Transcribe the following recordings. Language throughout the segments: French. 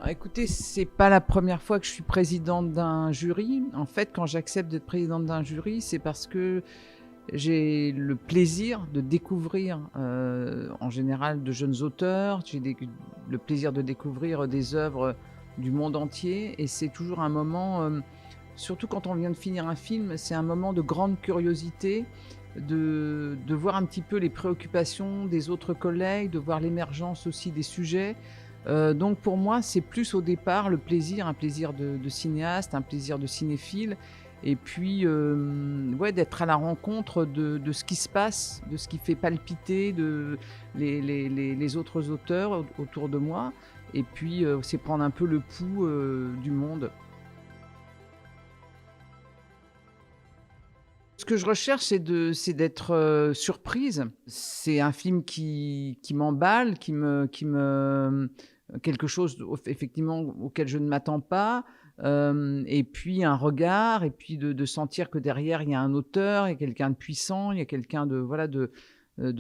Écoutez, c'est pas la première fois que je suis présidente d'un jury. En fait, quand j'accepte d'être présidente d'un jury, c'est parce que j'ai le plaisir de découvrir, en général, de jeunes auteurs. Le plaisir de découvrir des œuvres du monde entier. Et c'est toujours un moment, surtout quand on vient de finir un film, c'est un moment de grande curiosité, de voir un petit peu les préoccupations des autres collègues, de voir l'émergence aussi des sujets. Donc pour moi, c'est plus au départ le plaisir, un plaisir de cinéaste, un plaisir de cinéphile, et puis ouais, d'être à la rencontre de ce qui se passe, de ce qui fait palpiter les autres auteurs autour de moi, et puis c'est prendre un peu le pouls du monde. Ce que je recherche, c'est d'être surprise. C'est un film qui m'emballe, quelque chose effectivement auquel je ne m'attends pas, et puis un regard, et puis de sentir que derrière il y a un auteur, il y a quelqu'un de puissant, il y a quelqu'un de voilà de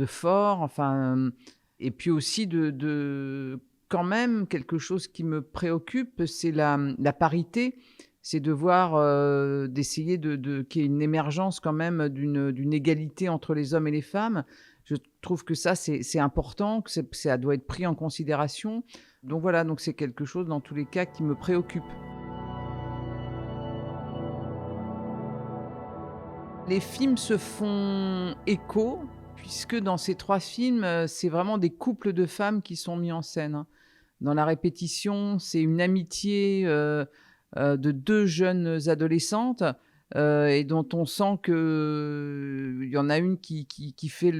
fort, enfin, et puis aussi de quand même quelque chose qui me préoccupe, c'est la parité. C'est de voir, d'essayer de qu'il y ait une émergence quand même d'une égalité entre les hommes et les femmes. Je trouve que ça, c'est important, que ça doit être pris en considération. Donc voilà, donc c'est quelque chose dans tous les cas qui me préoccupe. Les films se font écho, puisque dans ces 3 films, c'est vraiment des couples de femmes qui sont mis en scène, hein. Dans La Répétition, c'est une amitié, de 2 jeunes adolescentes, et dont on sent que il y en a une qui fait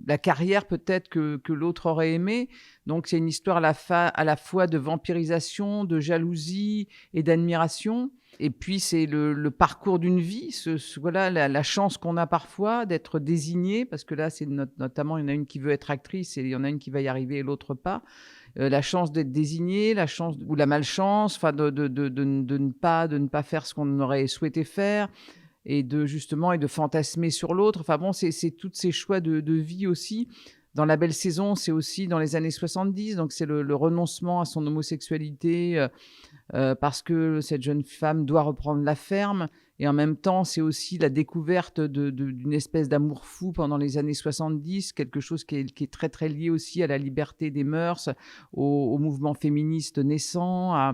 la carrière peut-être que l'autre aurait aimé. Donc c'est une histoire à la fois de vampirisation, de jalousie et d'admiration. Et puis c'est le parcours d'une vie, voilà la chance qu'on a parfois d'être désigné, parce que là c'est notamment il y en a une qui veut être actrice et il y en a une qui va y arriver et l'autre pas. La chance d'être désigné, la chance ou la malchance, enfin de ne pas faire ce qu'on aurait souhaité faire, et de fantasmer sur l'autre. Enfin bon, c'est tous ces choix de vie aussi. Dans La Belle Saison, c'est aussi dans les années 70, donc c'est le renoncement à son homosexualité, parce que cette jeune femme doit reprendre la ferme, et en même temps, c'est aussi la découverte d'une espèce d'amour fou pendant les années 70, quelque chose qui est très, très lié aussi à la liberté des mœurs, au mouvement féministe naissant,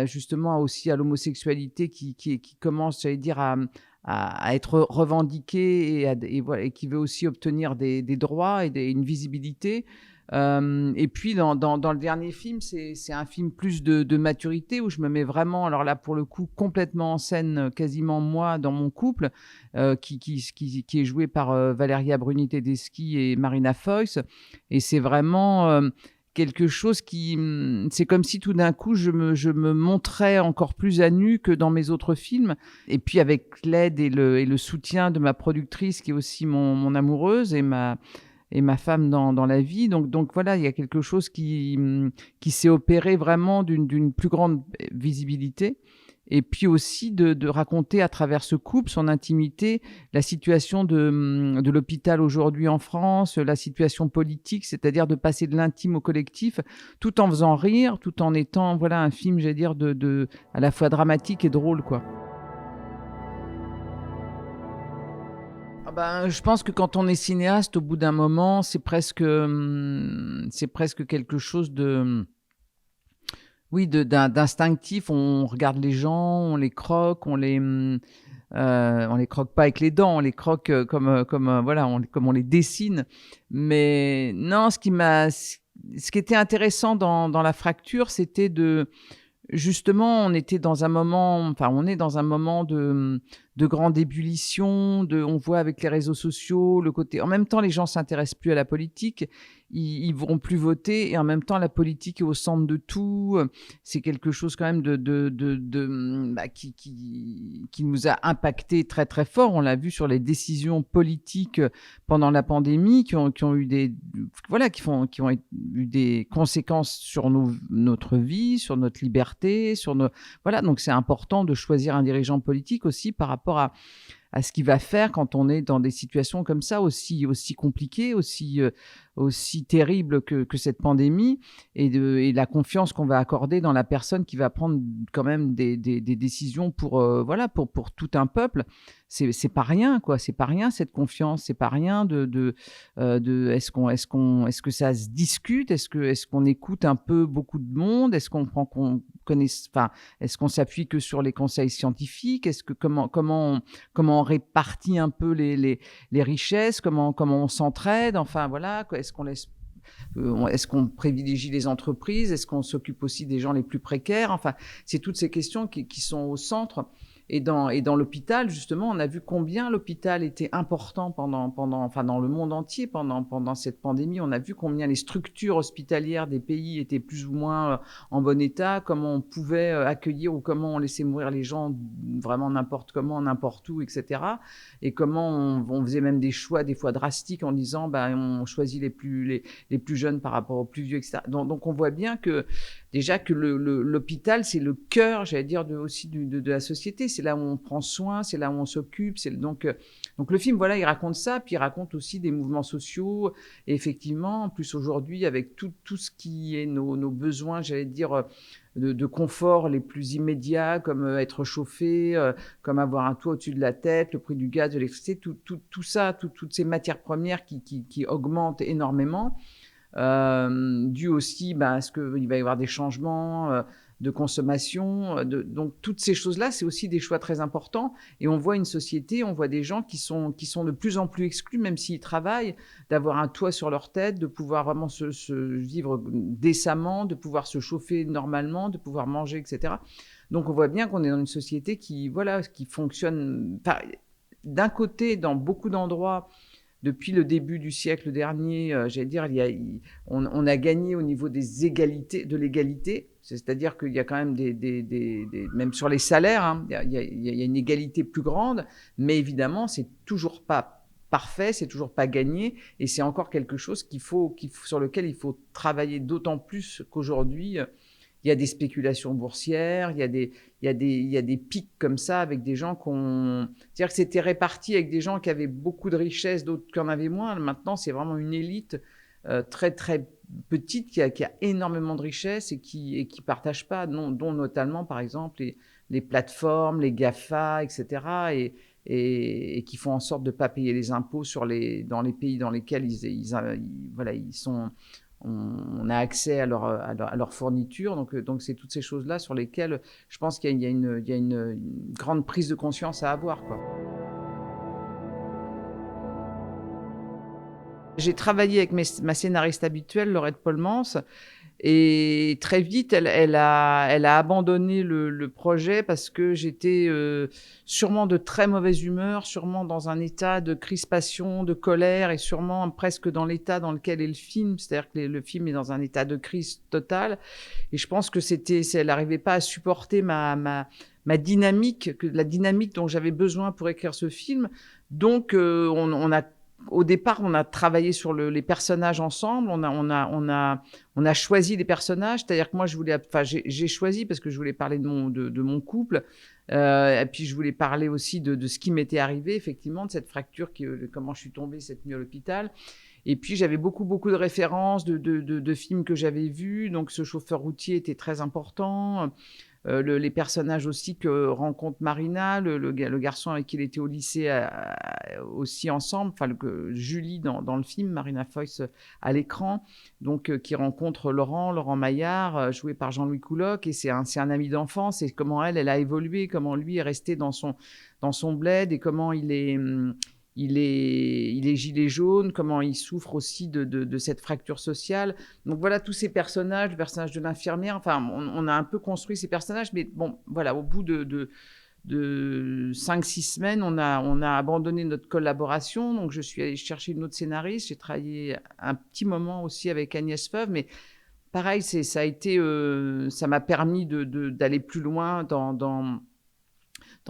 justement aussi à l'homosexualité qui commence, j'allais dire, à être revendiquée, et voilà, et qui veut aussi obtenir des droits et une visibilité. Et puis dans le dernier film, c'est un film plus de maturité, où je me mets vraiment, alors là pour le coup, complètement en scène, quasiment moi dans mon couple, qui est joué par Valeria Bruni Tedeschi et Marina Foïs. Et c'est vraiment quelque chose c'est comme si tout d'un coup je me montrais encore plus à nu que dans mes autres films. Et puis avec l'aide et le soutien de ma productrice, qui est aussi mon amoureuse et ma femme dans la vie. Donc voilà, il y a quelque chose qui s'est opéré vraiment d'une plus grande visibilité. Et puis aussi de raconter à travers ce couple, son intimité, la situation de l'hôpital aujourd'hui en France, la situation politique, c'est-à-dire de passer de l'intime au collectif, tout en faisant rire, tout en étant, voilà, un film, j'allais dire, à la fois dramatique et drôle, quoi. Ah ben, je pense que quand on est cinéaste, au bout d'un moment, c'est presque quelque chose oui, d'instinctif. On regarde les gens, on les croque, on les croque pas avec les dents, on les croque voilà, comme on les dessine. Mais non, ce qui était intéressant dans La Fracture, c'était justement, on était dans un moment, enfin, on est dans un moment de grande ébullition, on voit avec les réseaux sociaux le côté. En même temps, les gens s'intéressent plus à la politique, ils vont plus voter, et en même temps, la politique est au centre de tout. C'est quelque chose quand même qui nous a impacté très très fort. On l'a vu sur les décisions politiques pendant la pandémie, qui ont eu voilà, qui ont eu des conséquences sur notre vie, sur notre liberté, voilà. Donc c'est important de choisir un dirigeant politique aussi par rapport à ce qu'il va faire quand on est dans des situations comme ça, aussi compliquées, aussi terrible que cette pandémie et la confiance qu'on va accorder dans la personne qui va prendre quand même des décisions pour, voilà, pour tout un peuple. C'est pas rien, quoi, c'est pas rien cette confiance, c'est pas rien de est-ce que ça se discute? Est-ce qu'on écoute un peu beaucoup de monde? Est-ce qu'on prend qu'on connaisse enfin, est-ce qu'on s'appuie que sur les conseils scientifiques? Est-ce que comment on répartit un peu les richesses? Comment on s'entraide? Enfin voilà, quoi. Est-ce qu'on privilégie les entreprises? Est-ce qu'on s'occupe aussi des gens les plus précaires? Enfin, c'est toutes ces questions qui sont au centre. Et dans l'hôpital, justement, on a vu combien l'hôpital était important enfin, dans le monde entier pendant cette pandémie. On a vu combien les structures hospitalières des pays étaient plus ou moins en bon état, comment on pouvait accueillir ou comment on laissait mourir les gens vraiment n'importe comment, n'importe où, etc. Et comment on faisait même des choix des fois drastiques en disant, on choisit les plus jeunes par rapport aux plus vieux, etc. Donc on voit bien que déjà que l'hôpital, c'est le cœur, j'allais dire, aussi de la société. C'est là où on prend soin, c'est là où on s'occupe. Donc le film, voilà, il raconte ça, puis il raconte aussi des mouvements sociaux. Et effectivement, en plus aujourd'hui, avec tout ce qui est nos besoins, j'allais dire, de confort les plus immédiats, comme être chauffé, comme avoir un toit au-dessus de la tête, le prix du gaz, de l'électricité, tout ça, toutes ces matières premières qui augmentent énormément. Dû aussi à ce qu'il va y avoir des changements de consommation. Donc toutes ces choses-là, c'est aussi des choix très importants. Et on voit une société, on voit des gens qui sont de plus en plus exclus, même s'ils travaillent, d'avoir un toit sur leur tête, de pouvoir vraiment se vivre décemment, de pouvoir se chauffer normalement, de pouvoir manger, etc. Donc on voit bien qu'on est dans une société qui fonctionne. Enfin, d'un côté, dans beaucoup d'endroits, depuis le début du siècle dernier, j'allais dire, on a gagné au niveau de l'égalité. C'est-à-dire qu'il y a quand même même sur les salaires, hein, il y a une égalité plus grande, mais évidemment, c'est toujours pas parfait, c'est toujours pas gagné, et c'est encore quelque chose sur lequel il faut travailler d'autant plus qu'aujourd'hui, il y a des spéculations boursières, il y a des pics comme ça avec des gens c'est-à-dire que c'était réparti avec des gens qui avaient beaucoup de richesses, d'autres qui en avaient moins. Maintenant, c'est vraiment une élite très, très petite qui a énormément de richesses et qui partage pas, dont notamment, par exemple, les plateformes, les GAFA, etc. Et qui font en sorte de ne pas payer les impôts dans les pays dans lesquels voilà, ils sont on a accès à leur fourniture. Donc c'est toutes ces choses-là sur lesquelles je pense qu'il y a une grande prise de conscience à avoir, quoi. J'ai travaillé avec ma scénariste habituelle, Laurette Polmans, et très vite, elle a abandonné le projet parce que j'étais sûrement de très mauvaise humeur, sûrement dans un état de crispation, de colère, et sûrement presque dans l'état dans lequel est le film. C'est-à-dire que le film est dans un état de crise totale. Et je pense que elle n'arrivait pas à supporter ma dynamique, la dynamique dont j'avais besoin pour écrire ce film. Donc, au départ, on a travaillé sur les personnages ensemble. On a choisi les personnages. C'est-à-dire que moi, j'ai choisi parce que je voulais parler de mon couple. Et puis, je voulais parler aussi de ce qui m'était arrivé, effectivement, de cette fracture, comment je suis tombée cette nuit à l'hôpital. Et puis, j'avais beaucoup de références de films que j'avais vus. Donc, ce chauffeur routier était très important. Les personnages aussi que rencontre Marina, le garçon avec qui il était au lycée aussi ensemble, enfin Julie dans le film, Marina Foïs à l'écran, donc qui rencontre Laurent Maillard, joué par Jean-Louis Couloc, et c'est un ami d'enfance, et comment elle a évolué, comment lui est resté dans son bled, et comment il est gilet jaune, comment il souffre aussi de cette fracture sociale. Donc voilà, tous ces personnages, le personnage de l'infirmière, enfin, on a un peu construit ces personnages, mais bon, voilà, au bout de 5-6 semaines, on a abandonné notre collaboration, donc je suis allée chercher une autre scénariste, j'ai travaillé un petit moment aussi avec Agnès Feuve, mais pareil, ça m'a permis d'aller plus loin dans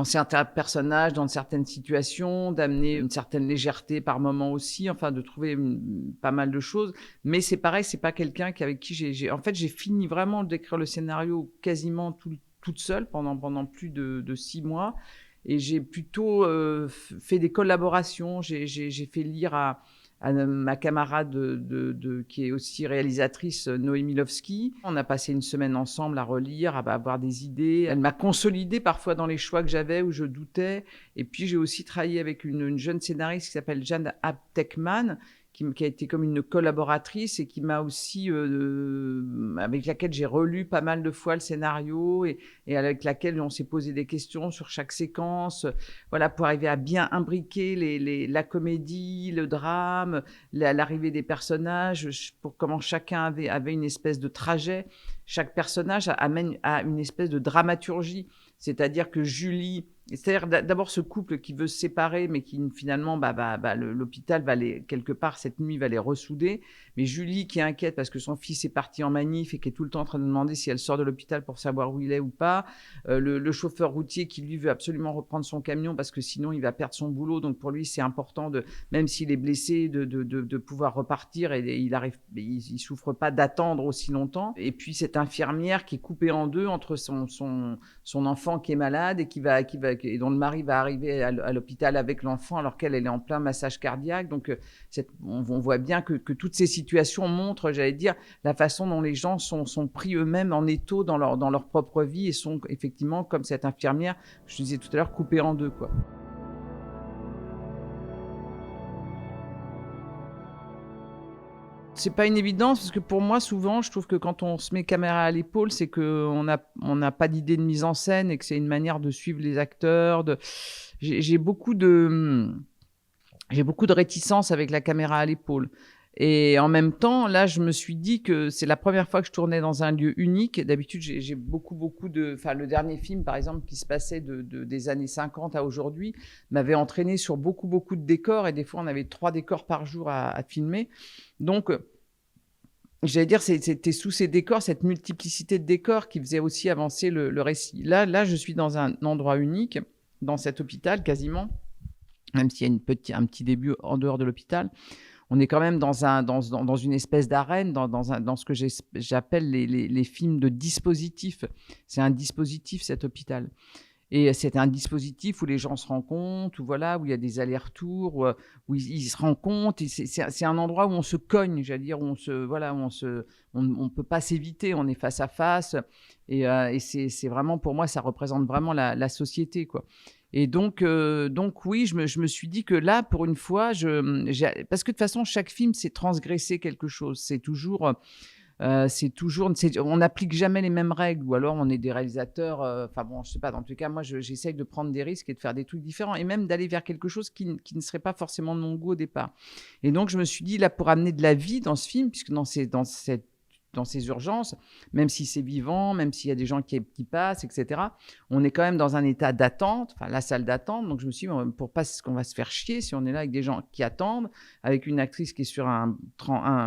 certains personnages, dans certaines situations, d'amener une certaine légèreté par moment aussi, enfin de trouver pas mal de choses. Mais c'est pareil, c'est pas quelqu'un avec qui en fait, j'ai fini vraiment d'écrire le scénario quasiment toute seule pendant plus de 6 mois. Et j'ai plutôt fait des collaborations. J'ai fait lire à ma camarade qui est aussi réalisatrice, Noémie Lovski. On a passé une semaine ensemble à relire, à avoir des idées. Elle m'a consolidée parfois dans les choix que j'avais où je doutais. Et puis j'ai aussi travaillé avec une jeune scénariste qui s'appelle Jeanne Aptekman, qui a été comme une collaboratrice et qui m'a aussi, avec laquelle j'ai relu pas mal de fois le scénario et avec laquelle on s'est posé des questions sur chaque séquence, voilà, pour arriver à bien imbriquer la comédie, le drame, l'arrivée des personnages, pour comment chacun avait une espèce de trajet. Chaque personnage amène à une espèce de dramaturgie, c'est-à-dire que Julie, c'est-à-dire d'abord ce couple qui veut se séparer, mais qui finalement, l'hôpital va quelque part cette nuit va les ressouder. Mais Julie qui est inquiète parce que son fils est parti en manif et qui est tout le temps en train de demander si elle sort de l'hôpital pour savoir où il est ou pas. Le chauffeur routier qui lui veut absolument reprendre son camion parce que sinon il va perdre son boulot. Donc pour lui c'est important même s'il est blessé, de pouvoir repartir et il souffre pas d'attendre aussi longtemps. Et puis cette infirmière qui est coupée en deux entre son enfant qui est malade et dont le mari va arriver à l'hôpital avec l'enfant alors qu'elle est en plein massage cardiaque. Donc, on voit bien que toutes ces situations montrent, j'allais dire, la façon dont les gens sont pris eux-mêmes en étau dans leur propre vie et sont effectivement, comme cette infirmière, je disais tout à l'heure, coupés en deux, quoi. C'est pas une évidence parce que pour moi, souvent, je trouve que quand on se met caméra à l'épaule, c'est qu'on n'a pas d'idée de mise en scène et que c'est une manière de suivre les acteurs. J'ai beaucoup de réticence avec la caméra à l'épaule. Et en même temps, là, je me suis dit que c'est la première fois que je tournais dans un lieu unique. D'habitude, j'ai beaucoup le dernier film, par exemple, qui se passait des années 50 à aujourd'hui, m'avait entraîné sur beaucoup de décors. Et des fois, on avait 3 décors par jour à filmer. Donc, j'allais dire, c'était sous ces décors, cette multiplicité de décors qui faisait aussi avancer le récit. Là, je suis dans un endroit unique, dans cet hôpital quasiment, même s'il y a un petit début en dehors de l'hôpital. On est quand même dans une espèce d'arène, dans ce que j'appelle les films de dispositif. C'est un dispositif, cet hôpital. Et c'est un dispositif où les gens se rencontrent, où il y a des allers-retours, où ils se rencontrent. Et c'est un endroit où on se cogne, j'allais dire, où on peut pas s'éviter, on est face à face. Et c'est vraiment, pour moi, ça représente vraiment la société, quoi. Et donc oui, je me suis dit que là, pour une fois, parce que de toute façon, chaque film, c'est transgresser quelque chose. C'est toujours, on n'applique jamais les mêmes règles, ou alors on est des réalisateurs. Je sais pas. Dans tous les cas, moi, j'essaye de prendre des risques et de faire des trucs différents, et même d'aller vers quelque chose qui ne serait pas forcément de mon goût au départ. Et donc, je me suis dit là, pour amener de la vie dans ce film, puisque dans ces urgences, même si c'est vivant, même s'il y a des gens qui passent, etc., on est quand même dans un état d'attente, la salle d'attente. Donc, je me suis dit, pour pas qu'on va se faire chier si on est là avec des gens qui attendent, avec une actrice qui est sur un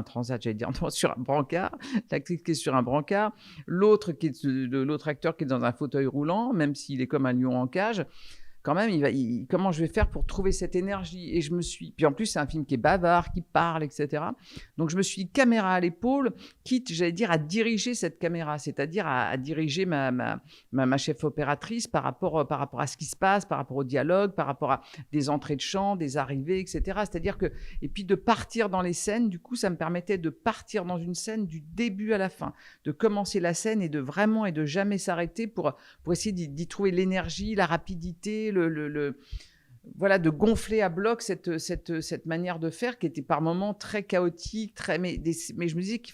transat, j'allais dire, non, sur un brancard, l'actrice qui est sur un brancard, l'autre acteur qui est dans un fauteuil roulant, même s'il est comme un lion en cage. Quand même, comment je vais faire pour trouver cette énergie? Et puis en plus, c'est un film qui est bavard, qui parle, etc. Donc je me suis dit, caméra à l'épaule, quitte, j'allais dire, à diriger cette caméra, c'est-à-dire à diriger ma chef opératrice par rapport à ce qui se passe, par rapport au dialogue, par rapport à des entrées de chant, des arrivées, etc. C'est-à-dire et puis de partir dans les scènes, du coup, ça me permettait de partir dans une scène du début à la fin, de commencer la scène et de jamais s'arrêter pour essayer d'y trouver l'énergie, la rapidité, de gonfler à bloc cette manière de faire qui était par moments très chaotique, mais je me disais qu'il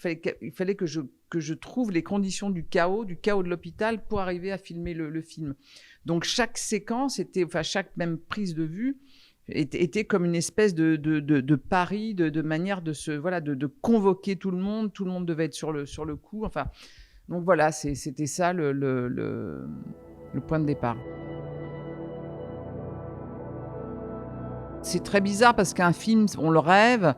fallait que je trouve les conditions du chaos de l'hôpital pour arriver à filmer le film. Donc chaque séquence chaque même prise de vue était comme une espèce de pari, de manière de convoquer tout le monde devait être sur le coup. Donc voilà, c'était ça le point de départ. C'est très bizarre parce qu'un film, on le rêve,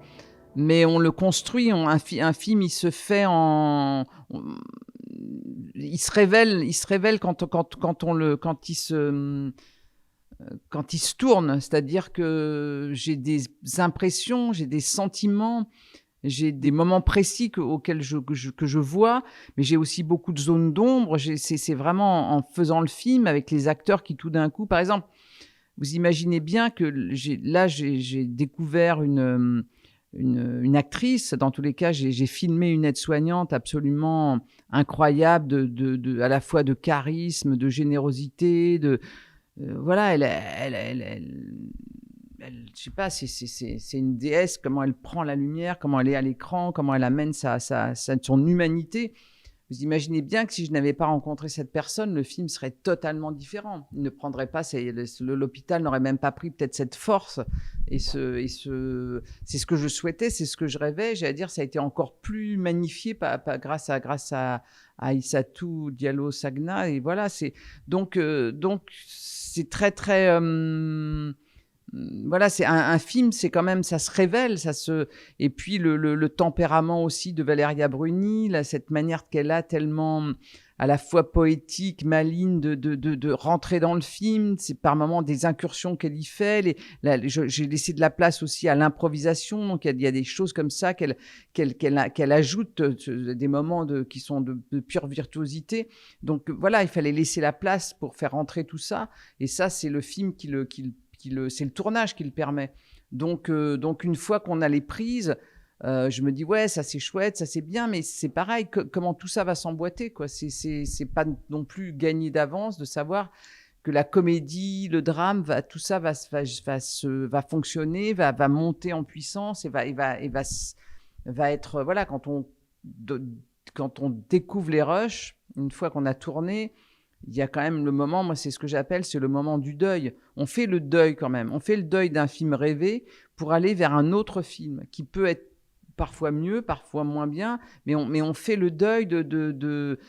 mais on le construit. Un film, il se fait il se révèle quand il se tourne. C'est-à-dire que j'ai des impressions, j'ai des sentiments, j'ai des moments précis auxquels que je vois, mais j'ai aussi beaucoup de zones d'ombre. C'est vraiment en faisant le film avec les acteurs qui tout d'un coup, par exemple, vous imaginez bien que j'ai découvert une actrice. Dans tous les cas, j'ai filmé une aide-soignante absolument incroyable à la fois de charisme, de générosité, voilà, je sais pas, c'est une déesse, comment elle prend la lumière, comment elle est à l'écran, comment elle amène son humanité. Vous imaginez bien que si je n'avais pas rencontré cette personne, le film serait totalement différent. Il ne prendrait pas, l'hôpital n'aurait même pas pris peut-être cette force. C'est ce que je souhaitais, c'est ce que je rêvais. J'allais dire, ça a été encore plus magnifié grâce à Aïssatou Diallo Sagna. Et voilà, donc c'est très, très. Voilà, c'est un film, c'est quand même, ça se révèle, et puis le tempérament aussi de Valéria Bruni, là, cette manière qu'elle a tellement à la fois poétique, maligne, de rentrer dans le film. C'est par moments des incursions qu'elle y fait. J'ai laissé de la place aussi à l'improvisation, donc il y a des choses comme ça qu'elle ajoute, des moments qui sont de pure virtuosité. Donc voilà, il fallait laisser la place pour faire rentrer tout ça, et ça, c'est le film c'est le tournage qui le permet. Donc une fois qu'on a les prises, je me dis ouais, ça c'est chouette, ça c'est bien, mais c'est pareil, comment tout ça va s'emboîter, quoi. C'est pas non plus gagné d'avance de savoir que la comédie, le drame, tout ça va fonctionner, va monter en puissance et va être, voilà, quand on découvre les rushs, une fois qu'on a tourné, il y a quand même le moment, moi c'est ce que j'appelle, c'est le moment du deuil. On fait le deuil quand même. On fait le deuil d'un film rêvé pour aller vers un autre film qui peut être parfois mieux, parfois moins bien, mais on fait le deuil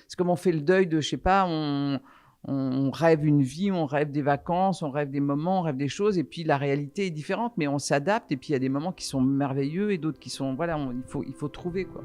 c'est comme on fait le deuil je sais pas, on rêve une vie, on rêve des vacances, on rêve des moments, on rêve des choses, et puis la réalité est différente, mais on s'adapte, et puis il y a des moments qui sont merveilleux et d'autres qui sont, voilà, il faut trouver, quoi.